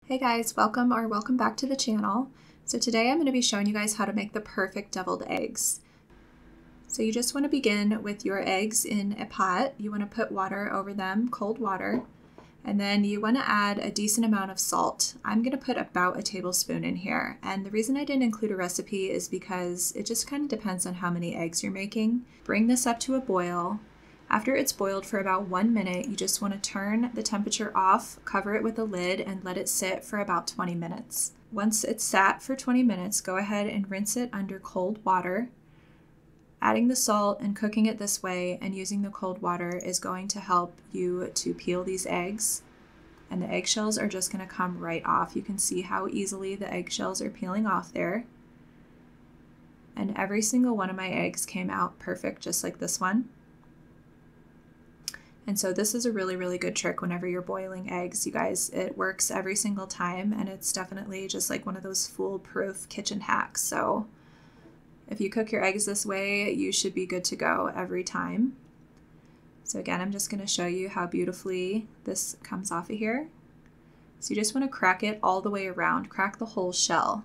Hey guys, welcome back to the channel. So today I'm going to be showing you guys how to make the perfect deviled eggs. So you just want to begin with your eggs in a pot. You want to put water over them, cold water, and then you want to add a decent amount of salt. I'm going to put about a tablespoon in here, and the reason I didn't include a recipe is because it just kind of depends on how many eggs you're making. Bring this up to a boil. After it's boiled for about 1 minute, you just want to turn the temperature off, cover it with a lid, and let it sit for about 20 minutes. Once it's sat for 20 minutes, go ahead and rinse it under cold water. Adding the salt and cooking it this way and using the cold water is going to help you to peel these eggs. And the eggshells are just going to come right off. You can see how easily the eggshells are peeling off there. And every single one of my eggs came out perfect, just like this one. And so this is a really good trick whenever you're boiling eggs, you guys. It works every single time, and it's definitely just like one of those foolproof kitchen hacks. So if you cook your eggs this way, you should be good to go every time. So again, I'm just going to show you how beautifully this comes off of here. So you just want to crack it all the way around, crack the whole shell,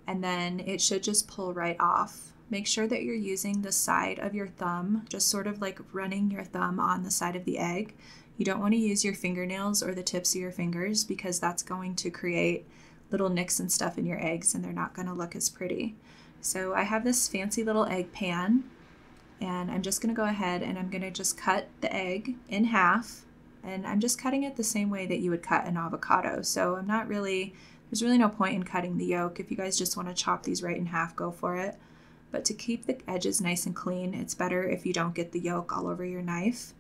and then it should just pull right off. Make sure that you're using the side of your thumb, just sort of like running your thumb on the side of the egg. You don't want to use your fingernails or the tips of your fingers because that's going to create little nicks and stuff in your eggs and they're not going to look as pretty. So I have this fancy little egg pan, and I'm just going to go ahead and I'm going to just cut the egg in half, and I'm just cutting it the same way that you would cut an avocado. So there's really no point in cutting the yolk. If you guys just want to chop these right in half, go for it. But to keep the edges nice and clean, it's better if you don't get the yolk all over your knife.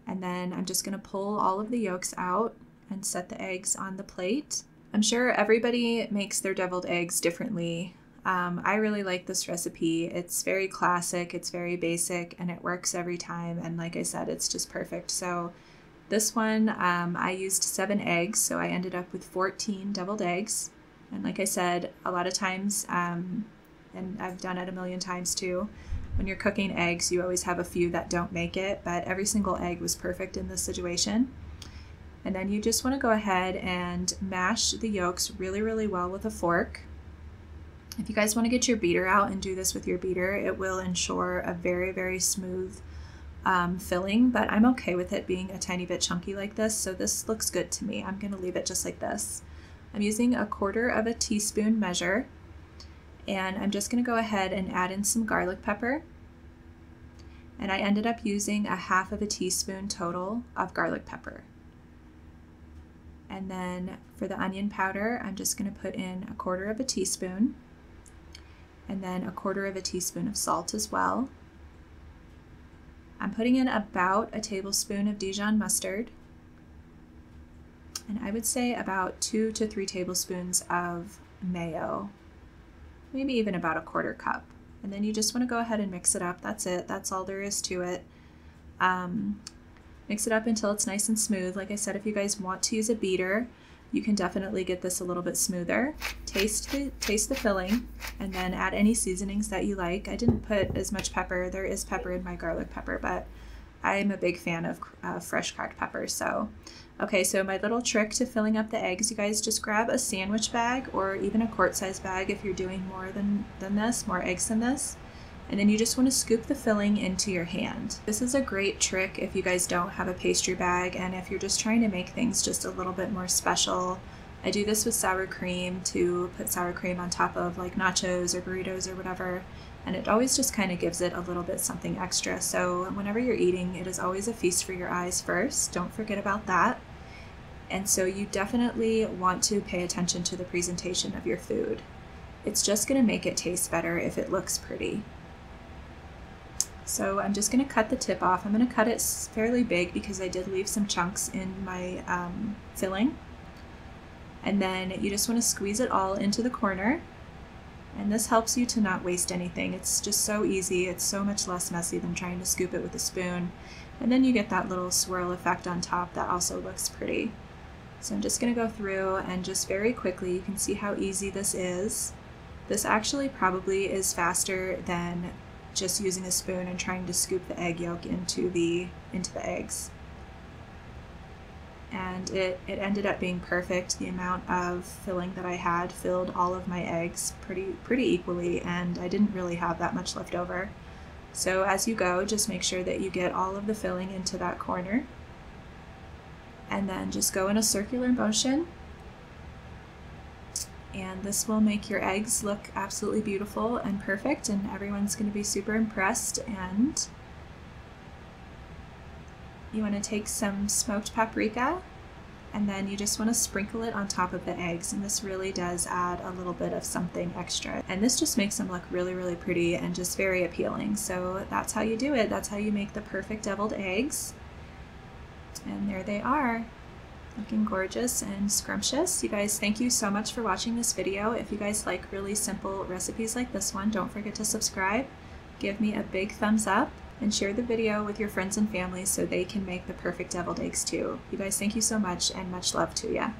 And then I'm just going to pull all of the yolks out and set the eggs on the plate. I'm sure everybody makes their deviled eggs differently. I really like this recipe. It's very classic, it's very basic, and it works every time. And like I said, it's just perfect. So this one, I used 7 eggs, so I ended up with 14 deviled eggs. And like I said, a lot of times, and I've done it a million times too, when you're cooking eggs, you always have a few that don't make it, but every single egg was perfect in this situation. And then you just want to go ahead and mash the yolks really well with a fork. If you guys want to get your beater out and do this with your beater, it will ensure a very smooth filling, but I'm okay with it being a tiny bit chunky like this, so this looks good to me. I'm going to leave it just like this. I'm using 1/4 teaspoon measure. And I'm just going to go ahead and add in some garlic pepper. And I ended up using 1/2 teaspoon total of garlic pepper. And then for the onion powder, I'm just going to put in 1/4 teaspoon. And then 1/4 teaspoon of salt as well. I'm putting in about a tablespoon of Dijon mustard. And I would say about 2 to 3 tablespoons of mayo. Maybe even about 1/4 cup. And then you just want to go ahead and mix it up. That's it. That's all there is to it. Mix it up until it's nice and smooth. Like I said, if you guys want to use a beater, you can definitely get this a little bit smoother. Taste the filling, and then add any seasonings that you like. I didn't put as much pepper. There is pepper in my garlic pepper, but I'm a big fan of fresh cracked pepper. So okay, so my little trick to filling up the eggs, you guys just grab a sandwich bag or even a quart-size bag if you're doing more eggs than this. And then you just want to scoop the filling into your hand. This is a great trick if you guys don't have a pastry bag and if you're just trying to make things just a little bit more special. I do this with sour cream, to put sour cream on top of like nachos or burritos or whatever. And it always just kind of gives it a little bit something extra. So whenever you're eating, it is always a feast for your eyes first. Don't forget about that. And so you definitely want to pay attention to the presentation of your food. It's just going to make it taste better if it looks pretty. So I'm just going to cut the tip off. I'm going to cut it fairly big because I did leave some chunks in my filling. And then you just want to squeeze it all into the corner. And this helps you to not waste anything. It's just so easy. It's so much less messy than trying to scoop it with a spoon. And then you get that little swirl effect on top that also looks pretty. So I'm just going to go through and just very quickly, you can see how easy this is. This actually probably is faster than just using a spoon and trying to scoop the egg yolk into the eggs. and it ended up being perfect. The amount of filling that I had filled all of my eggs pretty equally, and I didn't really have that much left over. So as you go, just make sure that you get all of the filling into that corner, and then just go in a circular motion, and this will make your eggs look absolutely beautiful and perfect, and everyone's going to be super impressed. And you want to take some smoked paprika, and then you just want to sprinkle it on top of the eggs, and this really does add a little bit of something extra, and this just makes them look really pretty and just very appealing. So that's how you do it. That's how you make the perfect deviled eggs. And there they are, looking gorgeous and scrumptious. You guys, thank you so much for watching this video. If you guys like really simple recipes like this one, don't forget to subscribe, give me a big thumbs up, and share the video with your friends and family so they can make the perfect deviled eggs too. You guys, thank you so much, and much love to ya.